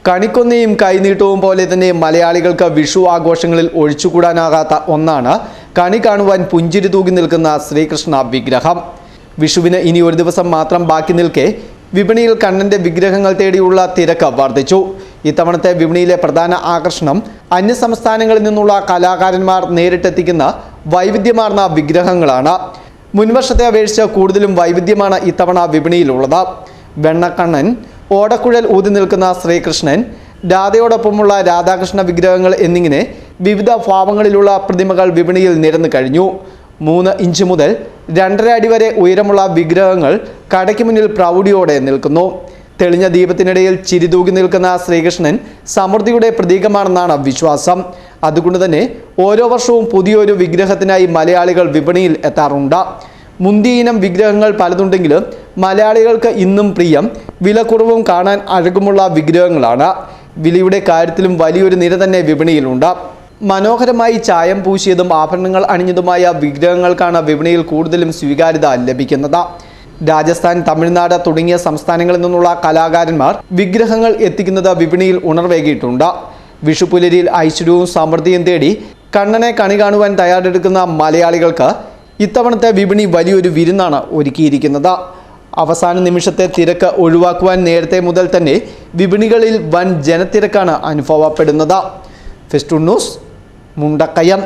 കണിക്കൊന്നയും കൈനീട്ടവും പോലെ തന്നെ മലയാളികൾക്ക് വിഷു ആഘോഷങ്ങളിൽ ഒഴിച്ചുകൂടാനാകാത്ത ഒന്നാണ് കണി കാണുവാൻ പുഞ്ചിരി തൂകി നിൽക്കുന്ന ശ്രീകൃഷ്ണ വിഗ്രഹം. വിഷുവിന് ഇനി ഒരു ദിവസം മാത്രം ബാക്കി നിൽക്കെ വിപണിയിൽ കണ്ണന്റെ വിഗ്രഹങ്ങൾ തേടിയുള്ള തിരക്ക് വർദ്ധിച്ചു. ഇത്തവണത്തെ വിപണിയിലെ പ്രധാന ആകർഷണം അന്യസംസ്ഥാനങ്ങളിൽ നിന്നുള്ള കലാകാരന്മാർ നേരിട്ടെത്തിക്കുന്ന വൈവിധ്യമാർന്ന വിഗ്രഹങ്ങളാണ്. മുൻവർഷത്തെ അപേക്ഷിച്ച് കൂടുതലും വൈവിധ്യമാണ് ഇത്തവണ വിപണിയിലുള്ളത്. വെണ്ണക്കണ്ണൻ, ഓടക്കുഴൽ ഊതി നിൽക്കുന്ന ശ്രീകൃഷ്ണൻ, രാധയോടൊപ്പമുള്ള രാധാകൃഷ്ണ വിഗ്രഹങ്ങൾ എന്നിങ്ങനെ വിവിധ ഭാവങ്ങളിലുള്ള പ്രതിമകൾ വിപണിയിൽ നിരന്നു കഴിഞ്ഞു. 3 ഇഞ്ച് മുതൽ 2.5 അടി വരെ ഉയരമുള്ള വിഗ്രഹങ്ങൾ കടയ്ക്ക് മുന്നിൽ പ്രൗഢിയോടെ നിൽക്കുന്നു. തെളിഞ്ഞ ദീപത്തിനിടയിൽ ചിരിതൂകി നിൽക്കുന്ന ശ്രീകൃഷ്ണൻ സമൃദ്ധിയുടെ പ്രതീകമാണെന്നാണ് വിശ്വാസം. അതുകൊണ്ട് തന്നെ ഓരോ വർഷവും പുതിയൊരു വിഗ്രഹത്തിനായി മലയാളികൾ വിപണിയിൽ എത്താറുണ്ട്. മുന്തിയിനം വിഗ്രഹങ്ങൾ പലതുണ്ടെങ്കിലും മലയാളികൾക്ക് ഇന്നും പ്രിയം വിലക്കുറവും കാണാൻ അഴകുമുള്ള വിഗ്രഹങ്ങളാണ്. വിലയുടെ കാര്യത്തിലും വലിയൊരു നിര തന്നെ വിപണിയിലുണ്ട്. മനോഹരമായി ചായം പൂശിയതും ആഭരണങ്ങൾ അണിഞ്ഞതുമായ വിഗ്രഹങ്ങൾക്കാണ് വിപണിയിൽ കൂടുതലും സ്വീകാര്യത ലഭിക്കുന്നത്. രാജസ്ഥാൻ, തമിഴ്നാട് തുടങ്ങിയ സംസ്ഥാനങ്ങളിൽ നിന്നുള്ള കലാകാരന്മാർ വിഗ്രഹങ്ങൾ എത്തിക്കുന്നത് വിപണിയിൽ ഉണർവേകിയിട്ടുണ്ട്. വിഷുപുലരിയിൽ ഐശ്വര്യവും സമൃദ്ധിയും തേടി കണ്ണനെ കണി കാണുവാൻ തയ്യാറെടുക്കുന്ന മലയാളികൾക്ക് ഇത്തവണത്തെ വിപണി വലിയൊരു വിരുന്നാണ് ഒരുക്കിയിരിക്കുന്നത്. അവസാന നിമിഷത്തെ തിരക്ക് ഒഴിവാക്കുവാൻ നേരത്തെ മുതൽ തന്നെ വിപണികളിൽ വൻ ജനത്തിരക്കാണ് അനുഭവപ്പെടുന്നത്. Festoon news, Mundakayam.